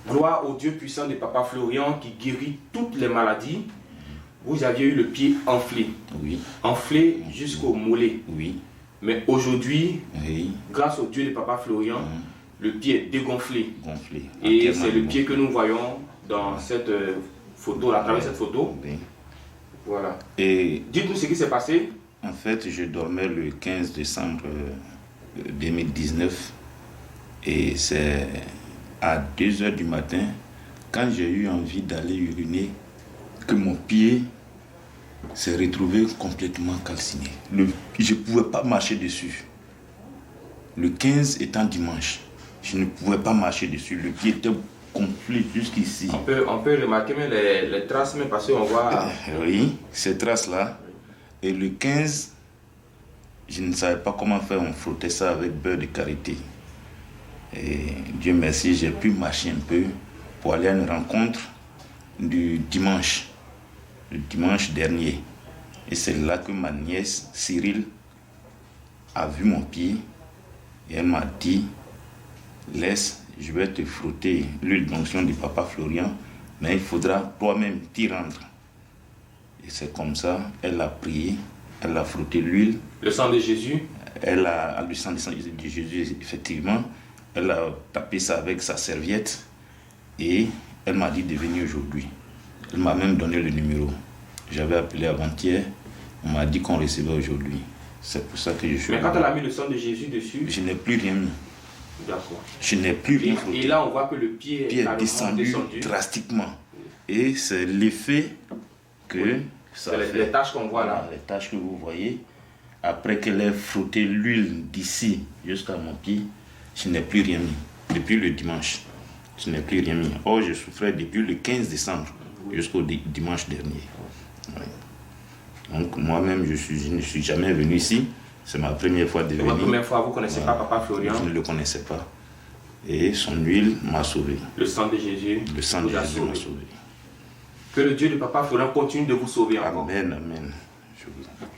Gloire au Dieu puissant de Papa Florian qui guérit toutes les maladies. Vous aviez eu le pied enflé. Oui. Enflé jusqu'au mollet. Oui. Mais aujourd'hui, Oui. grâce au Dieu de Papa Florian, le pied est dégonflé. Gonflé. Et c'est le pied que nous voyons dans cette photo, à travers cette photo. Oui. Voilà. Et dites-nous ce qui s'est passé. En fait, je dormais le 15 décembre 2019 et c'est à 2 heures du matin, quand j'ai eu envie d'aller uriner, que mon pied s'est retrouvé complètement calciné. Je ne pouvais pas marcher dessus. Le 15 étant dimanche, je ne pouvais pas marcher dessus. Le pied était gonflé jusqu'ici. On peut remarquer même les traces, même parce qu'on voit... Oui, ces traces-là. Et le 15, je ne savais pas comment faire, on frottait ça avec beurre de karité. Et Dieu merci, j'ai pu marcher un peu pour aller à une rencontre du dimanche, le dimanche dernier. Et c'est là que ma nièce, Cyril, a vu mon pied et elle m'a dit, laisse, je vais te frotter l'huile d'onction du Papa Florian, mais il faudra toi-même t'y rendre. Et c'est comme ça, elle a prié, elle a frotté l'huile. Le sang de Jésus. Elle a le sang de Jésus, effectivement. Elle a tapé ça avec sa serviette et elle m'a dit de venir aujourd'hui. Elle m'a même donné le numéro. J'avais appelé avant-hier, on m'a dit qu'on recevait aujourd'hui. C'est pour ça que je suis... Mais quand elle a mis le sang de Jésus dessus... Je n'ai plus rien mis. D'accord. Je n'ai plus rien frotté. Et là, on voit que le pied est descendu drastiquement. Et c'est l'effet que... Oui. Ça c'est les taches qu'on voit là. Les taches que vous voyez. Après qu'elle ait frotté l'huile d'ici jusqu'à mon pied, je n'ai plus rien mis. Depuis le dimanche, je n'ai plus rien mis. Or, je souffrais depuis le 15 décembre jusqu'au dimanche dernier. Oui. Donc, moi-même, je ne suis jamais venu ici. C'est ma première fois de venir. C'est votre première fois, vous ne connaissez pas Papa Florian? Je ne le connaissais pas. Et son huile m'a sauvé. Le sang de Jésus. Le sang de Jésus m'a sauvé. Que le Dieu de Papa Florian continue de vous sauver encore. Amen, amen. Je vous en prie.